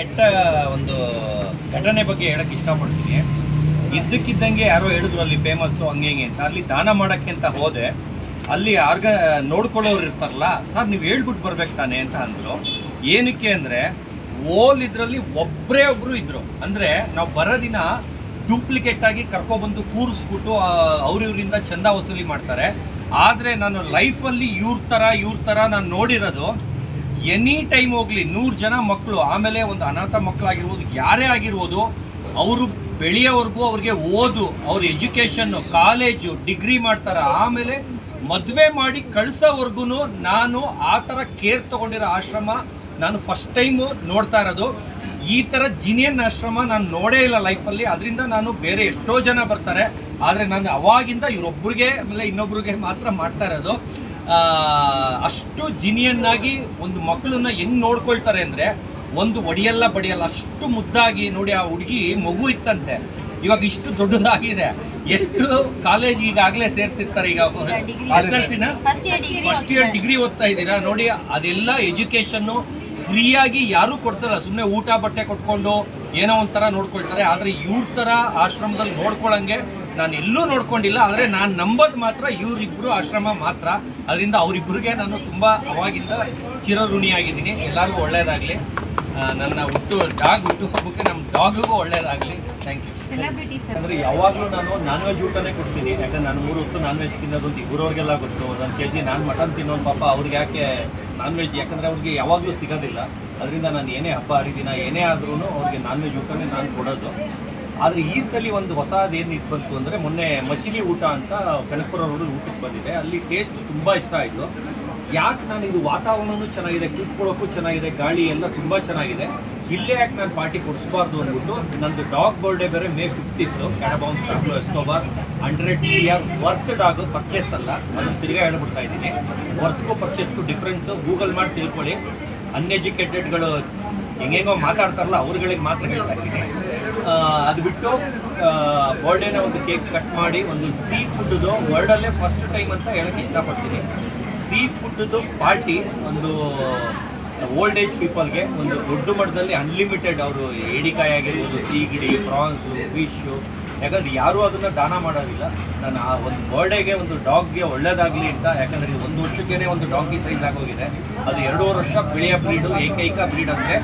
ಕೆಟ್ಟ ಒಂದು ಘಟನೆ ಬಗ್ಗೆ ಹೇಳಕ್ಕೆ ಇಷ್ಟಪಡ್ತೀನಿ. ಇದ್ದಕ್ಕಿದ್ದಂಗೆ ಯಾರೋ ಹೇಳಿದ್ರು ಅಲ್ಲಿ ಫೇಮಸ್ಸು ಹಂಗೆ ಹಿಂಗೆ ಅಂತ. ಅಲ್ಲಿ ದಾನ ಮಾಡೋಕ್ಕೆ ಅಂತ ಹೋದೆ. ಅಲ್ಲಿ ನೋಡ್ಕೊಳ್ಳೋರು ಇರ್ತಾರಲ್ಲ, ಸರ್ ನೀವು ಹೇಳ್ಬಿಟ್ಟು ಬರ್ಬೇಕು ತಾನೆ ಅಂತ ಅಂದರು. ಏನಕ್ಕೆ ಅಂದರೆ ಇದರಲ್ಲಿ ಒಬ್ಬರು ಇದ್ದರು. ಅಂದರೆ ನಾವು ಬರೋ ದಿನ ಡೂಪ್ಲಿಕೇಟ್ ಆಗಿ ಕರ್ಕೊಬಂದು ಕೂರಿಸ್ಬಿಟ್ಟು ಅವ್ರಿವರಿಂದ ಚಂದ ವಸೂಲಿ ಮಾಡ್ತಾರೆ. ಆದರೆ ನಾನು ಲೈಫಲ್ಲಿ ಇವ್ರ ಥರ ನಾನು ನೋಡಿರೋದು ಎನಿ ಟೈಮ್ ಹೋಗಲಿ 100 ಜನ ಮಕ್ಕಳು, ಆಮೇಲೆ ಒಂದು ಅನಾಥ ಮಕ್ಕಳಾಗಿರ್ಬೋದು, ಯಾರೇ ಆಗಿರ್ಬೋದು, ಅವರು ಬೆಳೆಯೋವರೆಗೂ ಅವ್ರಿಗೆ ಅವ್ರ ಎಜುಕೇಷನ್ನು, ಕಾಲೇಜು, ಡಿಗ್ರಿ ಮಾಡ್ತಾರೆ, ಆಮೇಲೆ ಮದುವೆ ಮಾಡಿ ಕಳಿಸೋವರೆಗೂ ನಾನು ಆ ಥರ ಕೇರ್ ತೊಗೊಂಡಿರೋ ಆಶ್ರಮ ನಾನು ಫಸ್ಟ್ ಟೈಮು ನೋಡ್ತಾ ಇರೋದು. ಈ ಥರ ಜಿನಿಯನ್ ಆಶ್ರಮ ನಾನು ನೋಡೇ ಇಲ್ಲ ಲೈಫಲ್ಲಿ. ಅದರಿಂದ ನಾನು ಬೇರೆ ಎಷ್ಟೋ ಜನ ಬರ್ತಾರೆ, ಆದರೆ ನಾನು ಅವಾಗಿಂದ ಇವರೊಬ್ಬರಿಗೆ ಆಮೇಲೆ ಇನ್ನೊಬ್ರಿಗೆ ಮಾತ್ರ ಮಾಡ್ತಾ ಇರೋದು. ಅಷ್ಟು ಜಿನಿಯನ್ನಾಗಿ ಒಂದು ಮಕ್ಕಳನ್ನ ಹೆಂಗೆ ನೋಡ್ಕೊಳ್ತಾರೆ ಅಂದರೆ, ಒಂದು ಒಡಿಯಲ್ಲ ಬಡಿಯಲ್ಲ, ಅಷ್ಟು ಮುದ್ದಾಗಿ ನೋಡಿ. ಆ ಹುಡುಗಿ ಮಗು ಇತ್ತಂತೆ, ಇವಾಗ ಇಷ್ಟು ದೊಡ್ಡದಾಗಿದೆ. ಎಷ್ಟು ಕಾಲೇಜ್ ಈಗಾಗಲೇ ಸೇರಿಸಿರ್ತಾರೆ. ಈಗ SLCನ ಫಸ್ಟ್ ಇಯರ್ ಡಿಗ್ರಿ ಓದ್ತಾ ಇದ್ದೀರಾ ನೋಡಿ. ಅದೆಲ್ಲ ಎಜುಕೇಷನ್ನು ಫ್ರೀಯಾಗಿ ಯಾರೂ ಕೊಡ್ಸಲ್ಲ. ಸುಮ್ಮನೆ ಊಟ ಬಟ್ಟೆ ಕೊಟ್ಕೊಂಡು ಏನೋ ಒಂಥರ ನೋಡ್ಕೊಳ್ತಾರೆ. ಆದರೆ ಇವ್ರ ಥರ ಆಶ್ರಮದಲ್ಲಿ ನೋಡ್ಕೊಳ್ಳಂಗೆ ನಾನು ಎಲ್ಲೂ ನೋಡ್ಕೊಂಡಿಲ್ಲ. ಆದರೆ ನಾನು ನಂಬೋದು ಮಾತ್ರ ಇವರಿಬ್ಬರು ಆಶ್ರಮ ಮಾತ್ರ. ಅದರಿಂದ ಅವರಿಬ್ಬರಿಗೆ ನಾನು ತುಂಬ ಅವಾಗಿಂದ ಚಿರಋಣಿಯಾಗಿದ್ದೀನಿ. ಎಲ್ಲರಿಗೂ ಒಳ್ಳೆಯದಾಗಲಿ. ನನ್ನ ಹುಟ್ಟುಹಬ್ಬಕ್ಕೆ ನಮ್ಮ ಡಾಗಿಗೂ ಒಳ್ಳೆಯದಾಗಲಿ. Thank you. ಅಂದರೆ ಯಾವಾಗಲೂ ನಾನು ನಾನ್ ವೆಜ್ ಊಟನೇ ಕೊಡ್ತೀನಿ. ಯಾಕಂದರೆ ನಾನು 3 ಹೊತ್ತು ನಾನ್ ವೆಜ್ ತಿನ್ನೋದು ಅಂತ ಊರವ್ರಿಗೆಲ್ಲ ಗೊತ್ತು. 1 kg ನಾನು ಮಟನ್ ತಿನ್ನೋನು ಪಾಪ ಅವ್ರಿಗೆ ಯಾಕೆ ನಾನ್ ವೆಜ್, ಯಾಕಂದರೆ ಅವ್ರಿಗೆ ಯಾವಾಗಲೂ ಸಿಗೋದಿಲ್ಲ. ಅದರಿಂದ ನಾನು ಏನೇ ಹಬ್ಬ ಹರಿದಿನ ಏನೇ ಆದ್ರೂ ಅವ್ರಿಗೆ ನಾನ್ ವೆಜ್ ಊಟನೇ ನಾನು ಕೊಡೋದು. ಆದರೆ ಈ ಸಲ ಒಂದು ಹೊಸದೇನು ಇದು ಬಂತು ಅಂದರೆ, ಮೊನ್ನೆ ಮಚಿಲಿ ಊಟ ಅಂತ ಕನಕಪುರ ರೋಡಲ್ಲಿ ಊಟಕ್ಕೆ ಬಂದಿದೆ. ಅಲ್ಲಿ ಟೇಸ್ಟ್ ತುಂಬ ಇಷ್ಟ ಆಯಿತು. ಯಾಕೆ ನಾನು ಇದು ವಾತಾವರಣವೂ ಚೆನ್ನಾಗಿದೆ, ಕೂತ್ಕೊಳ್ಳೋಕ್ಕೂ ಚೆನ್ನಾಗಿದೆ, ಗಾಳಿ ಎಲ್ಲ ತುಂಬ ಚೆನ್ನಾಗಿದೆ, ಇಲ್ಲೇ ಯಾಕೆ ನಾನು ಪಾರ್ಟಿ ಕೊಡಿಸ್ಬಾರ್ದು ಅಂದ್ಬಿಟ್ಟು ನಂದು ಡಾಗ್ ಬರ್ಡೇ ಬೇರೆ May 5 ಇತ್ತು. ಕ್ಯಾಡಬೌನ್ಸ್ Pablo Escobar 100 CR worth dog, purchase ಅಲ್ಲ. ಅದನ್ನು ತಿರ್ಗಾ ಹೇಳ್ಬಿಡ್ತಾ ಇದ್ದೀನಿ. ವರ್ತ್ಗೂ ಪರ್ಚೇಸ್ಗೂ ಡಿಫ್ರೆನ್ಸು ಗೂಗಲ್ ಮಾಡಿ ತಿಳ್ಕೊಳ್ಳಿ. ಅನ್ಎಜುಕೇಟೆಡ್ಗಳು ಹೆಂಗೆಂಗೋ ಮಾತಾಡ್ತಾರಲ್ಲ, ಅವ್ರುಗಳಿಗೆ ಮಾತ್ರ ಹೇಳ್ತಾ ಇದ್ದೀನಿ. ಅದು ಬಿಟ್ಟು ಬರ್ಡೇನ ಒಂದು ಕೇಕ್ ಕಟ್ ಮಾಡಿ ಒಂದು ಸೀ ಫುಡ್ದು ವರ್ಲ್ಡಲ್ಲೇ ಫಸ್ಟ್ ಟೈಮ್ ಅಂತ ಹೇಳೋಕ್ಕೆ ಇಷ್ಟಪಡ್ತೀನಿ. ಸೀ ಫುಡ್ದು ಪಾರ್ಟಿ ಒಂದು ಓಲ್ಡ್ ಏಜ್ ಪೀಪಲ್ಗೆ ಒಂದು ದೊಡ್ಡ ಮಟ್ಟದಲ್ಲಿ ಅನ್ಲಿಮಿಟೆಡ್, ಅವರು ಏಡಿಕಾಯಿ ಆಗಿರ್ಬೋದು, ಸೀಗಡಿ, ಪ್ರಾನ್ಸು, ಫಿಶ್ಶು, ಯಾಕಂದರೆ ಯಾರೂ ಅದನ್ನು ದಾನ ಮಾಡೋದಿಲ್ಲ. ನಾನು ಆ ಒಂದು ಬರ್ಡೇಗೆ ಒಂದು ಡಾಗ್ಗೆ ಒಳ್ಳೇದಾಗಲಿ ಅಂತ. ಯಾಕಂದರೆ 1 ವರ್ಷಕ್ಕೇ ಒಂದು ಡಾಗಿ ಸೈಜ್ ಆಗೋಗಿದೆ. ಅದು 2.5 ವರ್ಷ ಬೆಳೆಯ ಬ್ರೀಡು, ಏಕೈಕ ಬ್ರೀಡ್ ಅಂದರೆ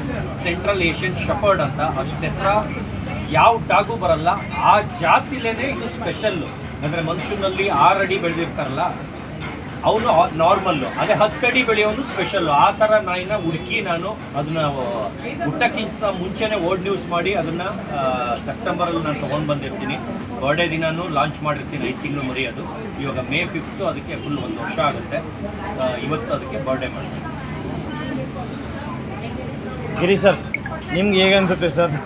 ಸೆಂಟ್ರಲ್ ಏಷ್ಯನ್ ಶೆಪರ್ಡ್ ಅಂತ. ಅಷ್ಟೆತ್ರ ಯಾವ ಡಾಗೂ ಬರಲ್ಲ. ಆ ಜಾತಿಲೇ ಇದು ಸ್ಪೆಷಲ್ಲು. ಅಂದರೆ ಮನುಷ್ಯನಲ್ಲಿ 6 ಅಡಿ ಬೆಳೆದಿರ್ತಾರಲ್ಲ, ಅವನು ನಾರ್ಮಲ್ಲು. ಅದೇ 10 ಅಡಿ ಬೆಳೆಯೋನು ಸ್ಪೆಷಲ್ಲು. ಆ ಥರ ನಾಯಿನ ಹುಡುಕಿ ನಾನು ಅದನ್ನು ಹುಟ್ಟಕ್ಕಿಂತ ಮುಂಚೆನೇ ನ್ಯೂಸ್ ಮಾಡಿ ಅದನ್ನು ಸೆಪ್ಟೆಂಬರಲ್ಲಿ ನಾನು ತೊಗೊಂಡು ಬಂದಿರ್ತೀನಿ. ಬರ್ಡೇ ದಿನಾನು ಲಾಂಚ್ ಮಾಡಿರ್ತೀನಿ. 5 ತಿಂಗಳು ಮರಿ ಅದು. ಇವಾಗ May 5 ಅದಕ್ಕೆ ಫುಲ್ 1 ವರ್ಷ ಆಗುತ್ತೆ. ಇವತ್ತು ಅದಕ್ಕೆ ಬರ್ಡೇ ಮಾಡ್ತೀನಿ. ಗಿರಿ ಸರ್, ನಿಮ್ಗೆ ಹೇಗೆ ಅನ್ಸುತ್ತೆ ಸರ್?